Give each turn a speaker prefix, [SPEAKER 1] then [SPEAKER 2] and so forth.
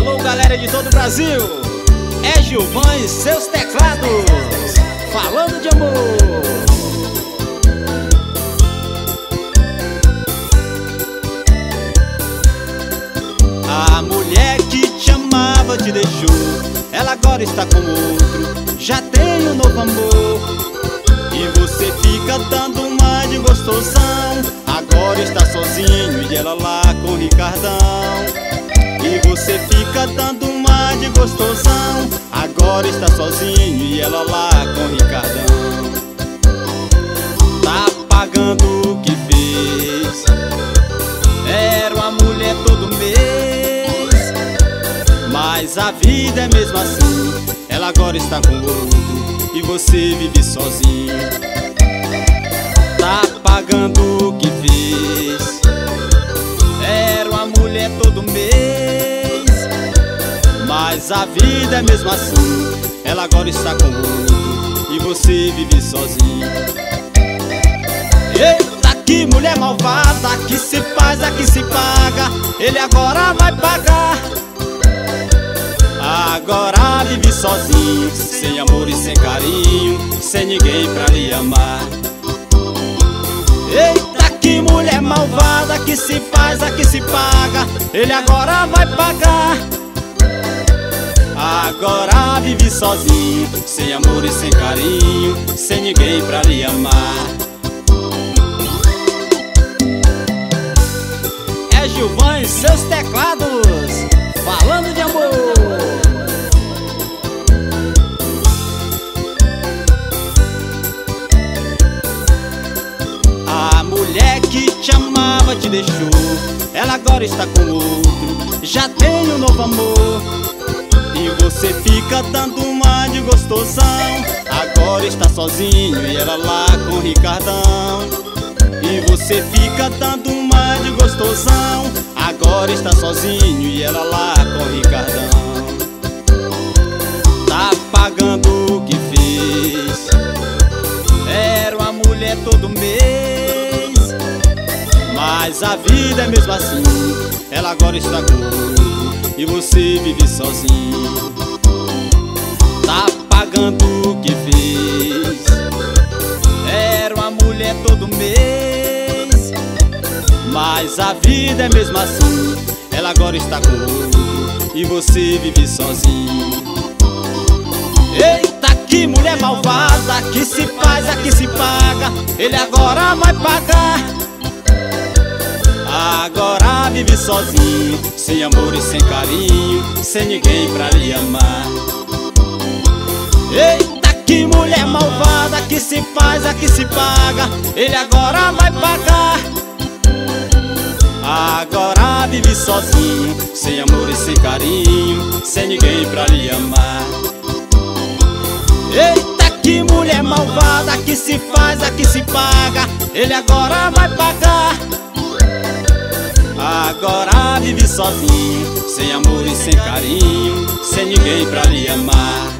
[SPEAKER 1] Alô, galera de todo o Brasil, é Gilvan e seus teclados, falando de amor. A mulher que te amava te deixou, ela agora está com outro, já tem um novo amor. E você fica dando uma de gostosão, agora está sozinho e ela lá com o Ricardão. E você fica dando uma de gostosão, agora está sozinho e ela lá com o Ricardão. Tá pagando o que fez, era uma mulher todo mês, mas a vida é mesmo assim, ela agora está com outro e você vive sozinho. Tá pagando o que fez, era uma mulher todo mês, mas a vida é mesmo assim, ela agora está com outro e você vive sozinho. Eita, que mulher malvada, que se faz, a que se paga, ele agora vai pagar. Agora vive sozinho, sem amor e sem carinho, sem ninguém pra lhe amar. Eita, que mulher malvada, que se faz, a que se paga, ele agora vai pagar. Agora vive sozinho, sem amor e sem carinho, sem ninguém pra lhe amar. É Gilvan e seus teclados, falando de amor. A mulher que te amava te deixou, ela agora está com outro, já tem um novo amor. E você fica dando uma de gostosão, agora está sozinho e ela lá com o Ricardão. E você fica dando uma de gostosão, agora está sozinho e ela lá com o Ricardão. Tá pagando o que fez, era uma mulher todo mês, mas a vida é mesmo assim, ela agora está com outro e você vive sozinho. Tá pagando o que fez, era uma mulher todo mês, mas a vida é mesmo assim, ela agora está com outro e você vive sozinho. Eita, que mulher malvada, que se faz, a que se paga, ele agora vai pagar. Agora vive sozinho, sem amor e sem carinho, sem ninguém pra lhe amar. Eita, que mulher malvada, que se faz, a que se paga, ele agora vai pagar. Agora vive sozinho, sem amor e sem carinho, sem ninguém pra lhe amar. Eita, que mulher malvada, que se faz, a que se paga, ele agora vai pagar. Agora vive sozinho, sem amor e sem carinho, sem ninguém pra lhe amar.